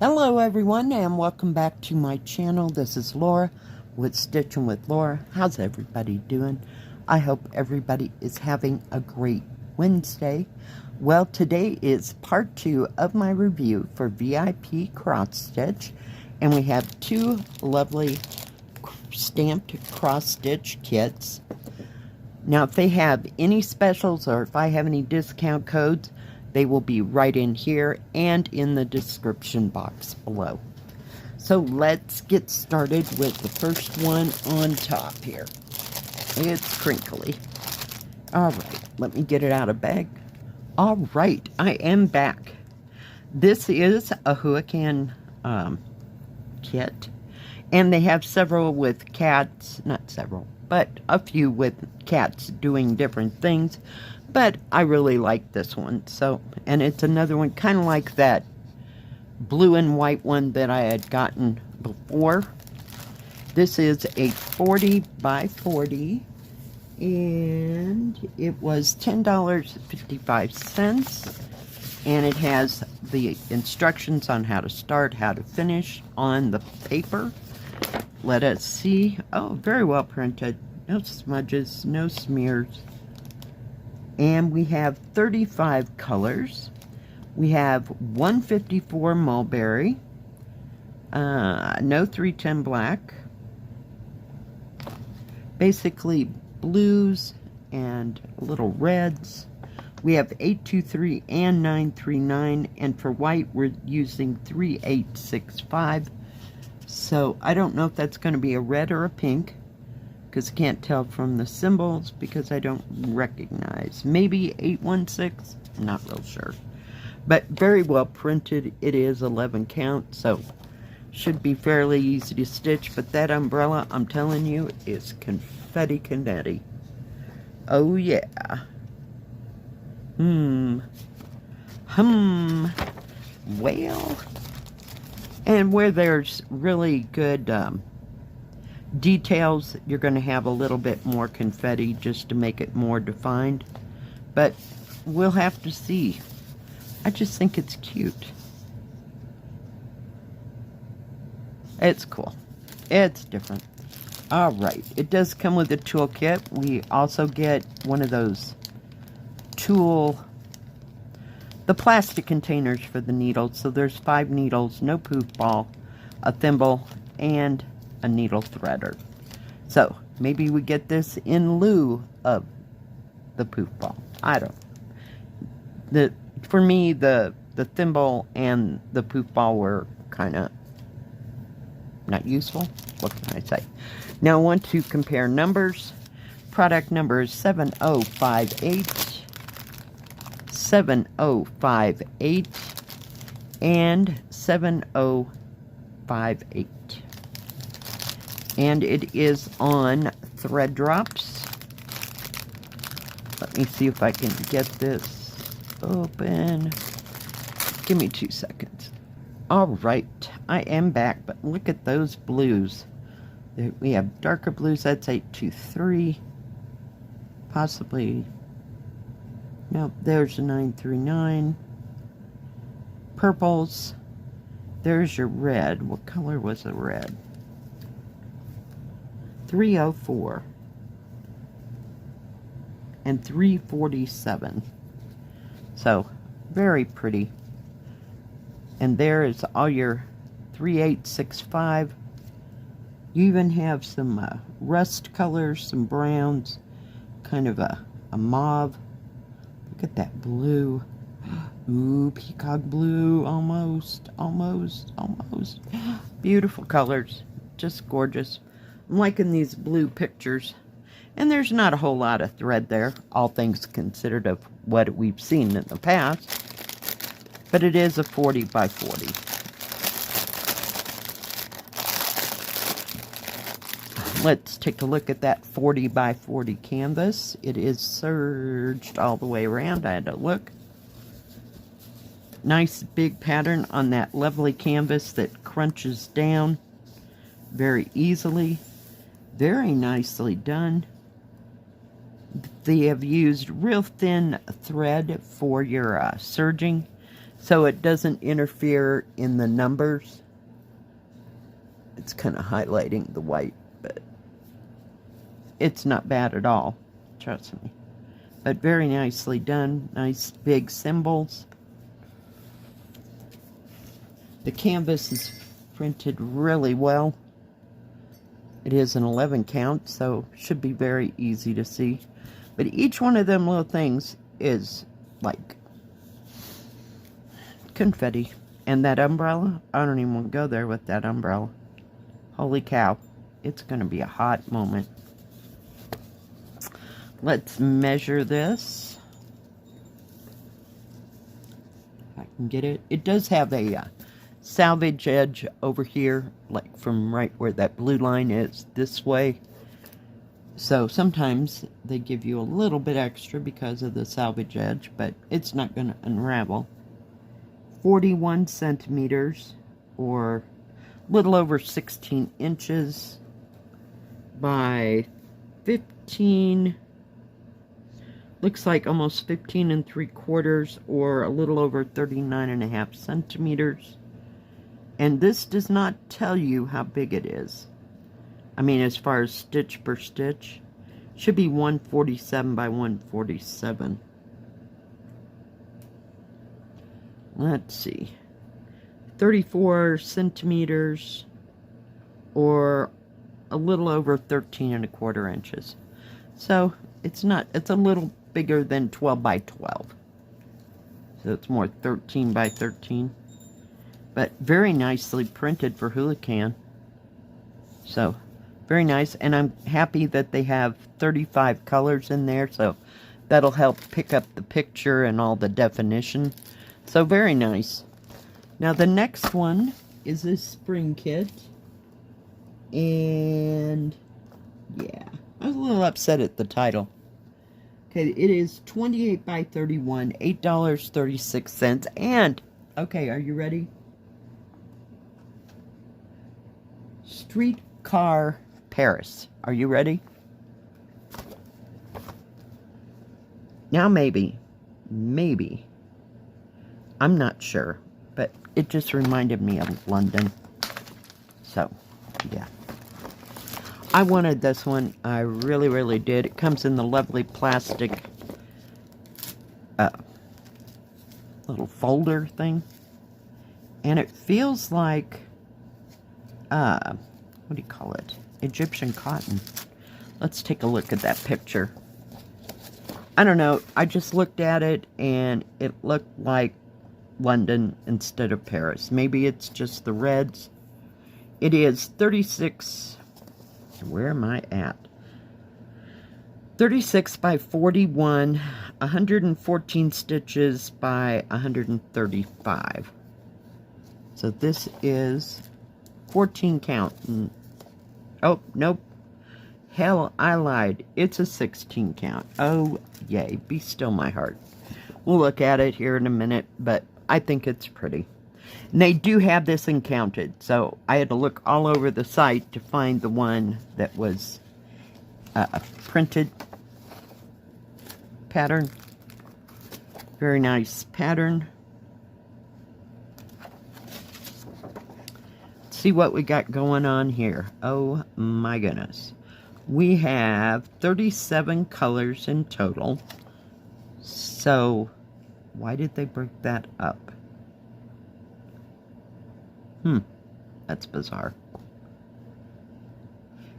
Hello everyone, and welcome back to my channel. This is Laura with Stitching with Laura. How's everybody doing? I hope everybody is having a great Wednesday. Well, today is part 2 of my review for VIPCrossStitch, and we have two lovely stamped cross-stitch kits. Now, if they have any specials or if I have any discount codes, they will be right in here and in the description box below. So let's get started with the first one on top here. It's crinkly. All right, let me get it out of bag. All right, I am back. This is a Hurricane kit, and they have several with cats, not several, but a few with cats doing different things. But I really like this one. So, and it's another one kind of like that blue and white one that I had gotten before. This is a 40 by 40, and it was $10.55. And it has the instructions on how to start, how to finish on the paper. Let us see. Oh, very well printed. No smudges, no smears. And we have 35 colors. We have 154 mulberry, no 310 black, basically blues and little reds. We have 823 and 939, and for white we're using 3865. So I don't know if that's going to be a red or a pink, because I can't tell from the symbols because I don't recognize. Maybe 816, not real sure. But very well printed. It is 11 count, so should be fairly easy to stitch. But that umbrella, I'm telling you, is confetti canetti. Oh yeah. Well, and where there's really good details, you're going to have a little bit more confetti just to make it more defined, but we'll have to see. I just think it's cute. It's cool. It's different. All right, it does come with a toolkit. We also get one of those the plastic containers for the needles. So there's 5 needles, no poof ball, a thimble, and a needle threader. So maybe we get this in lieu of the poof ball. I don't. For me, the thimble and the poof ball were kind of not useful. What can I say? Now I want to compare numbers. Product number is 7058, 7058, and 7058. And it is on thread drops. Let me see if I can get this open. Give me 2 seconds. All right, I am back, but look at those blues. We have darker blues. That's 823. Possibly. No, there's a 939. Purples. There's your red. What color was the red? 304 and 347. So very pretty. And there is all your 3865. You even have some rust colors, some browns, kind of a mauve. Look at that blue. Ooh, peacock blue, almost. Beautiful colors, just gorgeous. I'm liking these blue pictures, and there's not a whole lot of thread there, all things considered of what we've seen in the past, but it is a 40 by 40. Let's take a look at that 40 by 40 canvas. It is serged all the way around. I had to look. Nice big pattern on that lovely canvas that crunches down very easily. Very nicely done. They have used real thin thread for your serging. so it doesn't interfere in the numbers. It's kind of highlighting the white, but it's not bad at all, trust me. But very nicely done. Nice big symbols. The canvas is printed really well. It is an 11 count, so should be very easy to see. But each one of them little things is like confetti. And that umbrella, I don't even want to go there with that umbrella. Holy cow. It's going to be a hot moment. Let's measure this. If I can get it. It does have a salvage edge over here, like from right where that blue line is, this way. So sometimes they give you a little bit extra because of the salvage edge, but it's not going to unravel. 41 centimeters, or a little over 16 inches by 15, looks like almost 15 3/4, or a little over 39.5 centimeters. And this does not tell you how big it is. I mean, as far as stitch per stitch, should be 147 by 147. Let's see. 34 centimeters, or a little over 13 1/4 inches. So it's not, it's a little bigger than 12 by 12. So it's more 13 by 13. But very nicely printed for hula can. So very nice. And I'm happy that they have 35 colors in there. So that'll help pick up the picture and all the definition. So very nice. Now the next one is this spring kit. And yeah, I was a little upset at the title. Okay, it is 28 by 31, $8.36. And, okay, are you ready? Streetcar Paris. Are you ready? Now maybe, I'm not sure, but it just reminded me of London. So, yeah. I wanted this one. I really, really did. It comes in the lovely plastic little folder thing. And it feels like, what do you call it? Egyptian cotton. Let's take a look at that picture. I don't know. I just looked at it and it looked like London instead of Paris. Maybe it's just the reds. It is 36... Where am I at? 36 by 41, 114 stitches by 135. So this is 14 count. Oh, nope. Hell, I lied. It's a 16 count. Oh, yay. Be still my heart. We'll look at it here in a minute, but I think it's pretty. And they do have this in counted, so I had to look all over the site to find the one that was printed pattern. Very nice pattern. Let's see what we got going on here. Oh my goodness. We have 37 colors in total. So, why did they break that up? That's bizarre.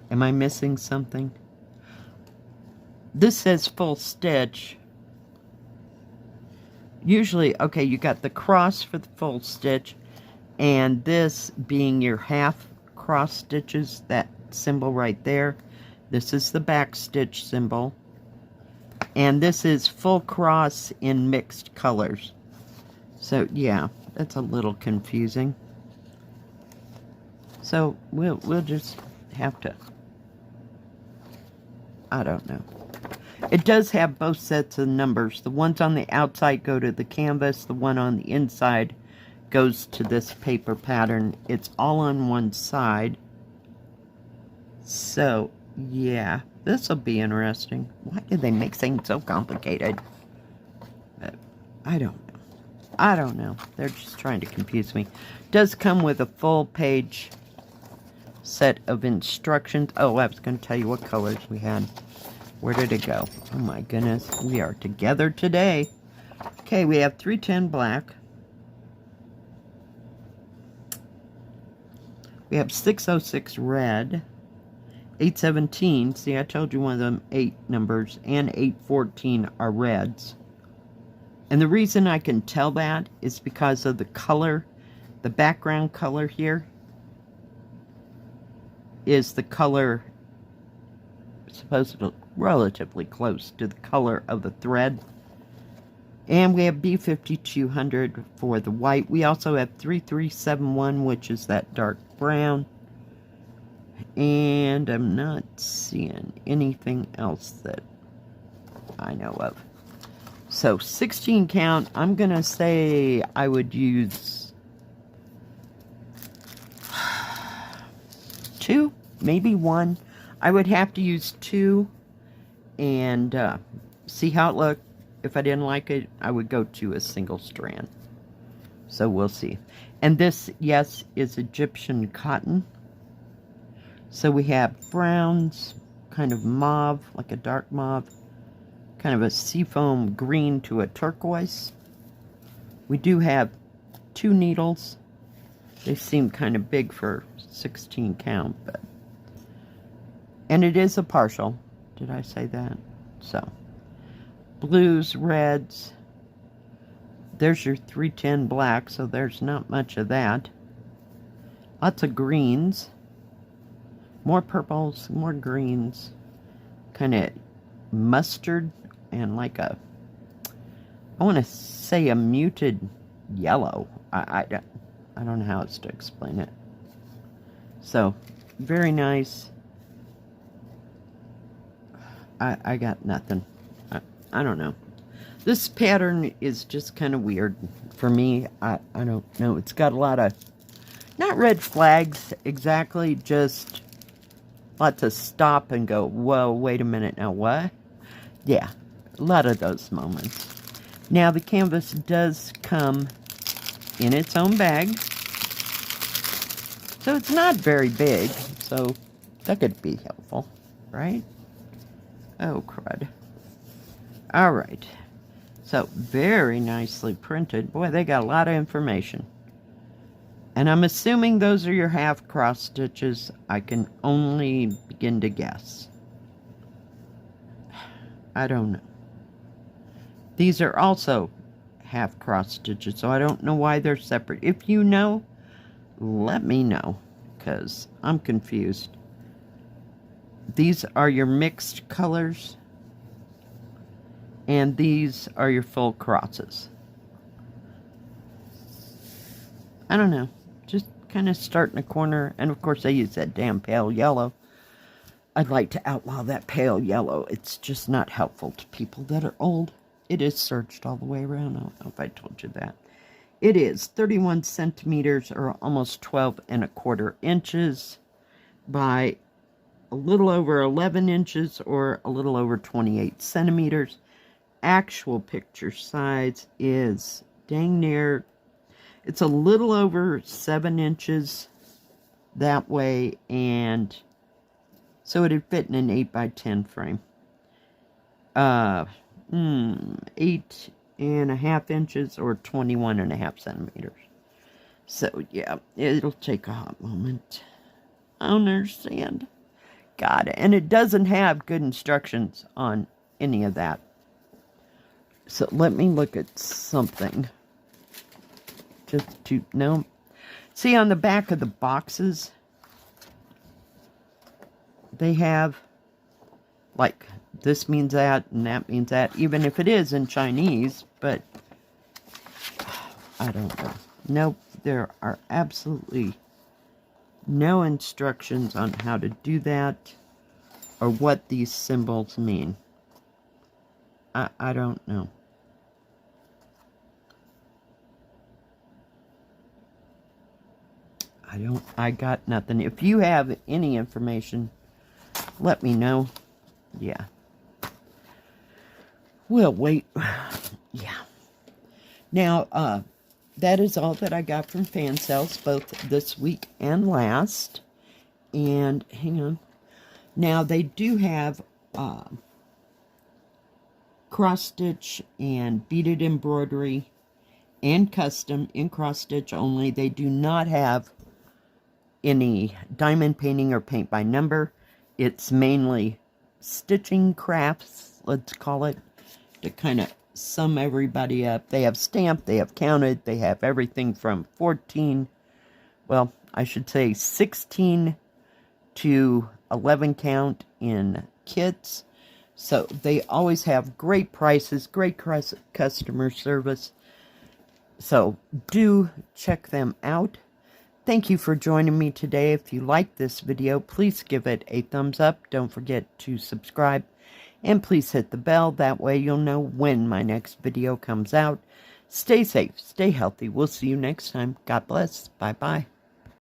Am I missing something? This says full stitch. Usually, okay, you got the cross for the full stitch, and this being your half cross stitches, that symbol right there. This is the back stitch symbol. And this is full cross in mixed colors. So, yeah, that's a little confusing. So, we'll just have to, I don't know. It does have both sets of numbers. The ones on the outside go to the canvas. The one on the inside goes to this paper pattern. It's all on one side. So, yeah, this will be interesting. Why did they make things so complicated? But I don't know. I don't know. They're just trying to confuse me. Does come with a full page set of instructions. Oh, I was going to tell you what colors we had. Where did it go? Oh my goodness. We are together today. Okay, we have 310 black. We have 606 red. 817. See, I told you one of them 8 numbers. And 814 are reds. And the reason I can tell that is because of the color. The background color here is the color supposed to look relatively close to the color of the thread. And we have B5200 for the white. We also have 3371, which is that dark brown. And I'm not seeing anything else that I know of. So 16 count, I'm going to say I would use 2, maybe 1. I would have to use 2 and see how it looked. If I didn't like it, I would go to a single strand. So we'll see. And this, yes, is Egyptian cotton. So we have browns, kind of mauve, like a dark mauve, kind of a seafoam green to a turquoise. We do have 2 needles. They seem kind of big for 16 count, but... And it is a partial. Did I say that? So, blues, reds. There's your 310 black, so there's not much of that. Lots of greens. More purples, more greens. Kind of mustard and like a, I want to say a muted yellow. I don't know how else to explain it. So, very nice. I got nothing. I don't know. This pattern is just kind of weird for me. I don't know. It's got a lot of, not red flags exactly, just lots of stop and go, whoa, wait a minute, now what? Yeah, a lot of those moments. Now, the canvas does come in its own bag. So it's not very big, so that could be helpful, right? Oh, crud. All right. So, very nicely printed. Boy, they got a lot of information. And I'm assuming those are your half cross stitches. I can only begin to guess. I don't know. These are also half cross stitches, so I don't know why they're separate. If you know, let me know, because I'm confused. These are your mixed colors, and these are your full crosses. I don't know, just kind of start in a corner, and of course I use that damn pale yellow. I'd like to outlaw that pale yellow. It's just not helpful to people that are old. It is serged all the way around. I don't know if I told you that. It is 31 centimeters, or almost 12¼ inches, by a little over 11 inches, or a little over 28 centimeters. Actual picture size is dang near, it's a little over 7 inches that way, and so it'd fit in an 8x10 frame. 8½ inches, or 21½ centimeters. So yeah, it'll take a hot moment. I don't understand. God, and it doesn't have good instructions on any of that. So let me look at something. Just to, no. See, on the back of the boxes, they have, like, this means that, and that means that, even if it is in Chinese, but I don't know. Nope, there are absolutely no instructions on how to do that, or what these symbols mean. I don't know. I got nothing. If you have any information, let me know. Yeah. We'll wait. Yeah. Now, that is all that I got from fan sales, both this week and last. And hang on. Now, they do have cross-stitch and beaded embroidery and custom in cross-stitch only. They do not have any diamond painting or paint by number. It's mainly stitching crafts, let's call it, to kind of sum everybody up. They have stamped, they have counted, they have everything from 14, well, I should say 16 to 11 count in kits. So they always have great prices, great customer service. So do check them out. Thank you for joining me today. If you like this video, please give it a thumbs up. Don't forget to subscribe. And please hit the bell. That way you'll know when my next video comes out. Stay safe. Stay healthy. We'll see you next time. God bless. Bye-bye.